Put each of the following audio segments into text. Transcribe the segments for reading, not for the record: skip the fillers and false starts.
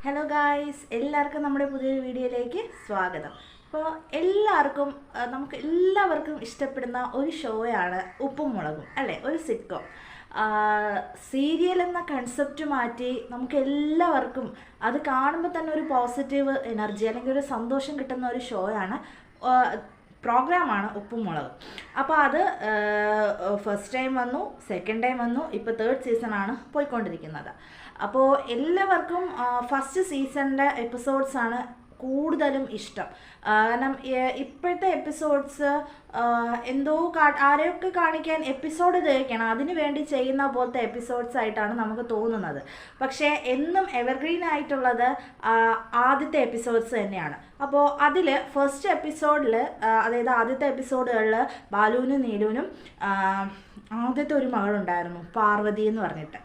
Hello guys, എല്ലാവർക്കും നമ്മുടെ പുതിയൊരു വീഡിയോയിലേക്ക് സ്വാഗതം. അപ്പോൾ നമുക്ക് എല്ലാവർക്കും ഇഷ്ടപ്പെടുന്ന ഒരു ഷോയാണ് ഉപ്പും മുളകും അല്ലേ, ഒരു സിറ്റ്കോം. സീരിയൽ എന്ന കൺസെപ്റ്റ് മാറ്റി നമുക്ക് എല്ലാവർക്കും അത് കാണുമ്പോൾ തന്നെ ഒരു പോസിറ്റീവ് എനർജി അല്ലെങ്കിൽ ഒരു സന്തോഷം കിട്ടുന്ന ഒരു ഷോയാണ്, പ്രോഗ്രാമാണ് ഉപ്പും മുളകും. അപ്പോൾ അത് ഫസ്റ്റ് ടൈം വന്നു, സെക്കൻഡ് ടൈം വന്നു, ഇപ്പോൾ തേർഡ് സീസണാണ് പോയിക്കൊണ്ടിരിക്കുന്നത്. അപ്പോൾ എല്ലാവർക്കും ഫസ്റ്റ് സീസണിൻ്റെ എപ്പിസോഡ്സാണ് കൂടുതലും ഇഷ്ടം. കാരണം ഇപ്പോഴത്തെ എപ്പിസോഡ്സ് എന്തോ ആരെയൊക്കെ കാണിക്കാൻ എപ്പിസോഡ് തേക്കണം, അതിനു വേണ്ടി ചെയ്യുന്ന പോലത്തെ എപ്പിസോഡ്സ് ആയിട്ടാണ് നമുക്ക് തോന്നുന്നത്. പക്ഷേ എന്നും എവർഗ്രീൻ ആയിട്ടുള്ളത് ആദ്യത്തെ എപ്പിസോഡ്സ് തന്നെയാണ്. അപ്പോൾ അതിൽ ഫസ്റ്റ് എപ്പിസോഡിൽ, അതായത് ആദ്യത്തെ എപ്പിസോഡുകളിൽ ബാലുവിനും നീലുവിനും ആദ്യത്തെ ഒരു മകളുണ്ടായിരുന്നു, പാർവതി എന്ന് പറഞ്ഞിട്ട്.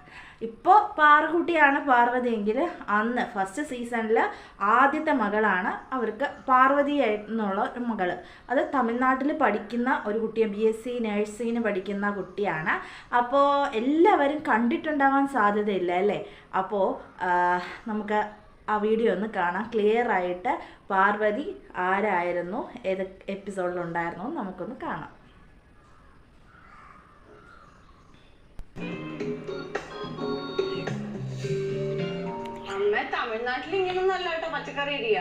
ഇപ്പോൾ പാറുകുട്ടിയാണ് പാർവതി എങ്കിൽ അന്ന് ഫസ്റ്റ് സീസണിൽ ആദ്യത്തെ മകളാണ് അവർക്ക് പാർവതി എന്നുള്ള ഒരു മകൾ. അത് തമിഴ്നാട്ടിൽ പഠിക്കുന്ന ഒരു കുട്ടിയാണ്, BSc നഴ്സിങ്ങിന് പഠിക്കുന്ന കുട്ടിയാണ്. അപ്പോൾ എല്ലാവരും കണ്ടിട്ടുണ്ടാവാൻ സാധ്യതയില്ല അല്ലേ. അപ്പോൾ നമുക്ക് ആ വീഡിയോ ഒന്ന് കാണാം. ക്ലിയർ ആയിട്ട് പാർവതി ആരായിരുന്നു, ഏത് എപ്പിസോഡിലുണ്ടായിരുന്നു നമുക്കൊന്ന് കാണാം. തമിഴ്നാട്ടിൽ ഇങ്ങനൊന്നും അല്ല കേട്ടോ, പച്ചക്കറി ഏരിയ.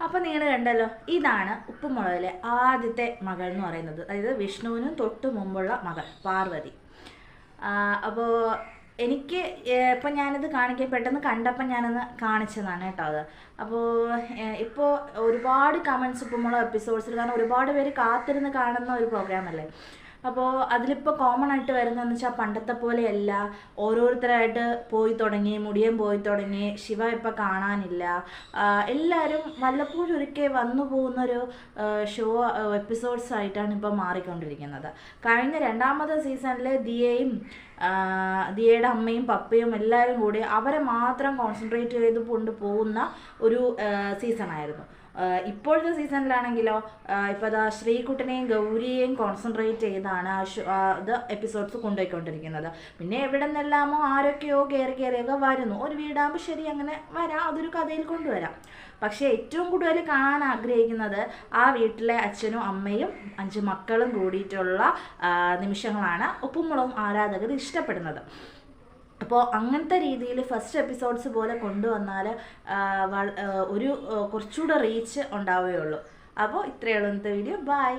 അപ്പോൾ നിങ്ങൾ കണ്ടല്ലോ, ഇതാണ് ഉപ്പും മുളകിലെ ആദ്യത്തെ മകൾ എന്ന് പറയുന്നത്. അതായത് വിഷ്ണുവിനും തൊട്ട് മുമ്പുള്ള മകൾ പാർവതി. അപ്പോൾ എനിക്ക് ഇപ്പം ഞാനിത് പെട്ടെന്ന് കണ്ടപ്പോൾ ഞാനൊന്ന് കാണിച്ചതാണ് കേട്ടോ അത്. അപ്പോൾ ഇപ്പോൾ ഒരുപാട് കമൻസ് ഉപ്പുമുളക് എപ്പിസോഡ്സിൽ, കാരണം ഒരുപാട് പേര് കാത്തിരുന്ന് കാണുന്ന ഒരു പ്രോഗ്രാമല്ലേ. അപ്പോൾ അതിലിപ്പോൾ കോമൺ ആയിട്ട് വരുന്നതെന്ന് വെച്ചാൽ പണ്ടത്തെ പോലെയല്ല, ഓരോരുത്തരായിട്ട് പോയി തുടങ്ങി, മുടിയൻ പോയി തുടങ്ങി, ശിവ ഇപ്പം കാണാനില്ല. എല്ലാവരും വല്ലപ്പോഴും ഒരിക്കൽ വന്നു പോകുന്നൊരു ഷോ എപ്പിസോഡ്സ് ആയിട്ടാണ് ഇപ്പോൾ മാറിക്കൊണ്ടിരിക്കുന്നത്. കഴിഞ്ഞ രണ്ടാമത്തെ സീസണിൽ ദിയയുടെ അമ്മയും പപ്പയും എല്ലാവരും കൂടി അവരെ മാത്രം കോൺസെൻട്രേറ്റ് ചെയ്ത് കൊണ്ടുപോകുന്ന ഒരു സീസണായിരുന്നു. ഇപ്പോഴത്തെ സീസണിലാണെങ്കിലോ ഇപ്പോൾ അതാ ശ്രീകുട്ടനെയും ഗൗരിയെയും കോൺസെൻട്രേറ്റ് ചെയ്താണ് ഇത് എപ്പിസോഡ്സ് കൊണ്ടുപോയിക്കൊണ്ടിരിക്കുന്നത്. പിന്നെ എവിടെ നിന്നെല്ലാമോ ആരൊക്കെയോ കയറിയൊക്കെ വരുന്നു. ഒരു വീടാകുമ്പോൾ ശരി, അങ്ങനെ വരാം, അതൊരു കഥയിൽ കൊണ്ടുവരാം. പക്ഷേ ഏറ്റവും കൂടുതൽ കാണാൻ ആഗ്രഹിക്കുന്നത് ആ വീട്ടിലെ അച്ഛനും അമ്മയും 5 മക്കളും കൂടിയിട്ടുള്ള നിമിഷങ്ങളാണ് ഉപ്പും മുളകും ആരാധകർ ഇഷ്ടപ്പെടുന്നത്. അപ്പോൾ അങ്ങനത്തെ രീതിയിൽ ഫസ്റ്റ് എപ്പിസോഡ്സ് പോലെ കൊണ്ടുവന്നാൽ ഒരു കുറച്ചുകൂടെ റീച്ച് ഉണ്ടാവുകയുള്ളൂ. അപ്പോൾ ഇത്രയേ ഉള്ളൂ ഇന്നത്തെ വീഡിയോ. ബൈ.